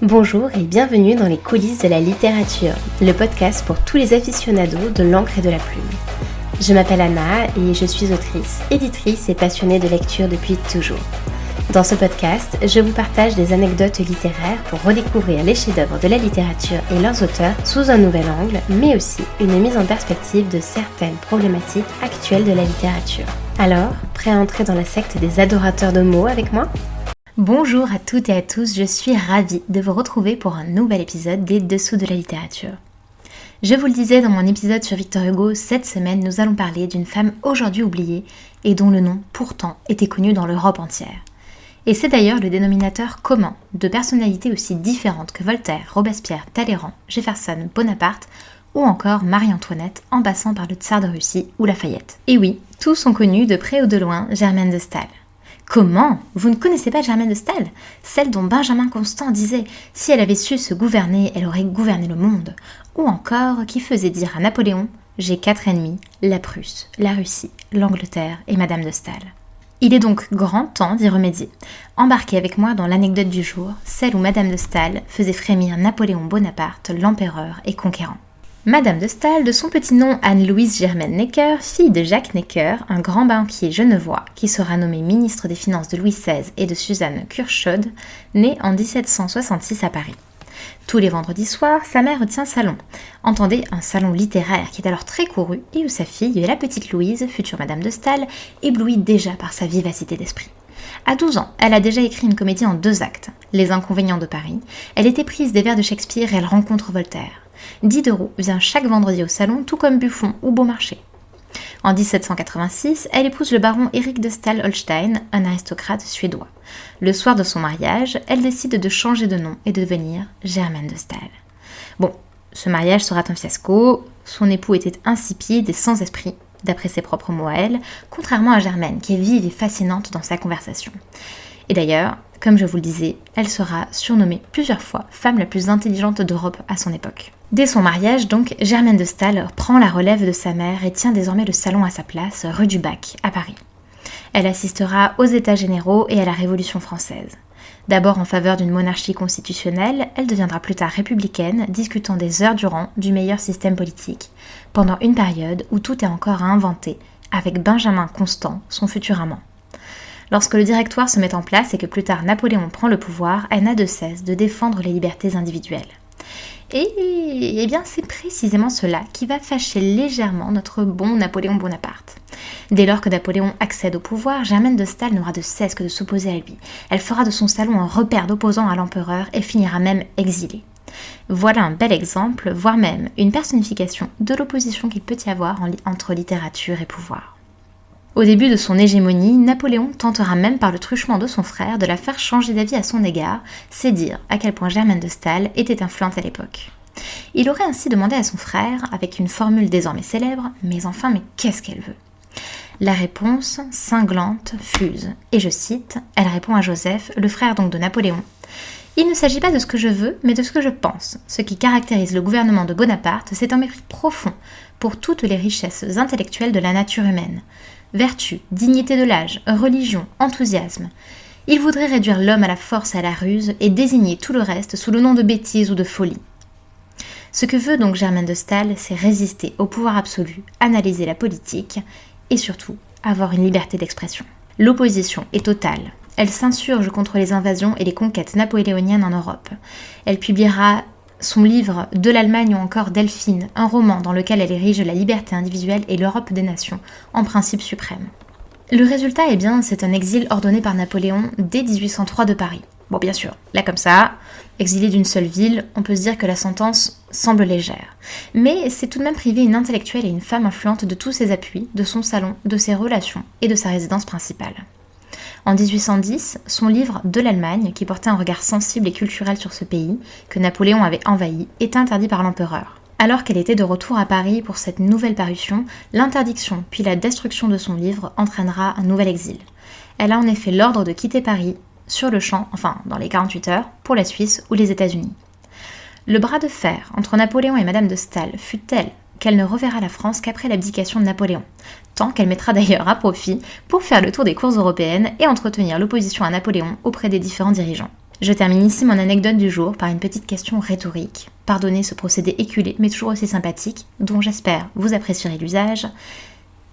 Bonjour et bienvenue dans les coulisses de la littérature, le podcast pour tous les aficionados de l'encre et de la plume. Je m'appelle Anna et je suis autrice, éditrice et passionnée de lecture depuis toujours. Dans ce podcast, je vous partage des anecdotes littéraires pour redécouvrir les chefs-d'œuvre de la littérature et leurs auteurs sous un nouvel angle, mais aussi une mise en perspective de certaines problématiques actuelles de la littérature. Alors, prêt à entrer dans la secte des adorateurs de mots avec moi ? Bonjour à toutes et à tous, je suis ravie de vous retrouver pour un nouvel épisode des Dessous de la littérature. Je vous le disais dans mon épisode sur Victor Hugo, cette semaine nous allons parler d'une femme aujourd'hui oubliée et dont le nom pourtant était connu dans l'Europe entière. Et c'est d'ailleurs le dénominateur commun de personnalités aussi différentes que Voltaire, Robespierre, Talleyrand, Jefferson, Bonaparte ou encore Marie-Antoinette en passant par le tsar de Russie ou Lafayette. Et oui, tous ont connu de près ou de loin Germaine de Staël. Comment ? Vous ne connaissez pas Germaine de Staël ? Celle dont Benjamin Constant disait « Si elle avait su se gouverner, elle aurait gouverné le monde » ou encore qui faisait dire à Napoléon « J'ai 4 ennemis, la Prusse, la Russie, l'Angleterre et Madame de Staël ». Il est donc grand temps d'y remédier. Embarquez avec moi dans l'anecdote du jour, celle où Madame de Staël faisait frémir Napoléon Bonaparte, l'empereur et conquérant. Madame de Staël, de son petit nom Anne-Louise Germaine Necker, fille de Jacques Necker, un grand banquier genevois qui sera nommé ministre des Finances de Louis XVI et de Suzanne Curchod, née en 1766 à Paris. Tous les vendredis soirs, sa mère tient salon. Entendez, un salon littéraire qui est alors très couru et où sa fille, la petite Louise, future Madame de Staël, éblouit déjà par sa vivacité d'esprit. À 12 ans, elle a déjà écrit une comédie en 2 actes, Les Inconvénients de Paris. Elle est éprise des vers de Shakespeare et elle rencontre Voltaire. Diderot vient chaque vendredi au salon, tout comme Buffon ou Beaumarchais. En 1786, elle épouse le baron Erik de Staël-Holstein, un aristocrate suédois. Le soir de son mariage, elle décide de changer de nom et de devenir Germaine de Staël. Bon, ce mariage sera un fiasco, son époux était insipide et sans esprit, d'après ses propres mots à elle, contrairement à Germaine, qui est vive et fascinante dans sa conversation. Et d'ailleurs, comme je vous le disais, elle sera surnommée plusieurs fois femme la plus intelligente d'Europe à son époque. Dès son mariage, donc, Germaine de Staël prend la relève de sa mère et tient désormais le salon à sa place, rue du Bac, à Paris. Elle assistera aux États généraux et à la Révolution française. D'abord en faveur d'une monarchie constitutionnelle, elle deviendra plus tard républicaine, discutant des heures durant du meilleur système politique, pendant une période où tout est encore à inventer, avec Benjamin Constant, son futur amant. Lorsque le Directoire se met en place et que plus tard Napoléon prend le pouvoir, elle n'a de cesse de défendre les libertés individuelles. Et bien c'est précisément cela qui va fâcher légèrement notre bon Napoléon Bonaparte. Dès lors que Napoléon accède au pouvoir, Germaine de Staël n'aura de cesse que de s'opposer à lui. Elle fera de son salon un repère d'opposants à l'empereur et finira même exilée. Voilà un bel exemple, voire même une personnification de l'opposition qu'il peut y avoir entre littérature et pouvoir. Au début de son hégémonie, Napoléon tentera même par le truchement de son frère de la faire changer d'avis à son égard, c'est dire à quel point Germaine de Staël était influente à l'époque. Il aurait ainsi demandé à son frère, avec une formule désormais célèbre, « Mais enfin, mais qu'est-ce qu'elle veut ?» La réponse, cinglante, fuse, et je cite, elle répond à Joseph, le frère donc de Napoléon. « Il ne s'agit pas de ce que je veux, mais de ce que je pense. Ce qui caractérise le gouvernement de Bonaparte, c'est un mépris profond pour toutes les richesses intellectuelles de la nature humaine. Vertu, dignité de l'âge, religion, enthousiasme. Il voudrait réduire l'homme à la force et à la ruse et désigner tout le reste sous le nom de bêtise ou de folie. Ce que veut donc Germaine de Staël, c'est résister au pouvoir absolu, analyser la politique et surtout avoir une liberté d'expression. L'opposition est totale. Elle s'insurge contre les invasions et les conquêtes napoléoniennes en Europe. Elle publiera son livre « De l'Allemagne » ou encore « Delphine », un roman dans lequel elle érige la liberté individuelle et l'Europe des nations en principe suprême. Le résultat, c'est un exil ordonné par Napoléon dès 1803 de Paris. Bon, bien sûr, là comme ça, exilé d'une seule ville, on peut se dire que la sentence semble légère. Mais c'est tout de même priver une intellectuelle et une femme influente de tous ses appuis, de son salon, de ses relations et de sa résidence principale. En 1810, son livre « De l'Allemagne », qui portait un regard sensible et culturel sur ce pays, que Napoléon avait envahi, est interdit par l'empereur. Alors qu'elle était de retour à Paris pour cette nouvelle parution, l'interdiction puis la destruction de son livre entraînera un nouvel exil. Elle a en effet l'ordre de quitter Paris, sur le champ, enfin dans les 48 heures, pour la Suisse ou les États-Unis. Le bras de fer entre Napoléon et Madame de Staël fut tel qu'elle ne reverra la France qu'après l'abdication de Napoléon, tant qu'elle mettra d'ailleurs à profit pour faire le tour des cours européennes et entretenir l'opposition à Napoléon auprès des différents dirigeants. Je termine ici mon anecdote du jour par une petite question rhétorique. Pardonnez ce procédé éculé mais toujours aussi sympathique, dont j'espère vous apprécierez l'usage.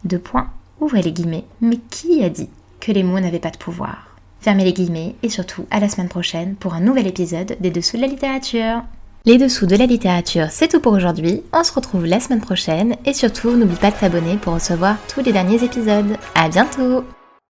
Deux points, ouvrez les guillemets, mais qui a dit que les mots n'avaient pas de pouvoir? Fermez les guillemets et surtout à la semaine prochaine pour un nouvel épisode des Dessous de la littérature. Les Dessous de la littérature, c'est tout pour aujourd'hui. On se retrouve la semaine prochaine et surtout n'oublie pas de t'abonner pour recevoir tous les derniers épisodes. À bientôt!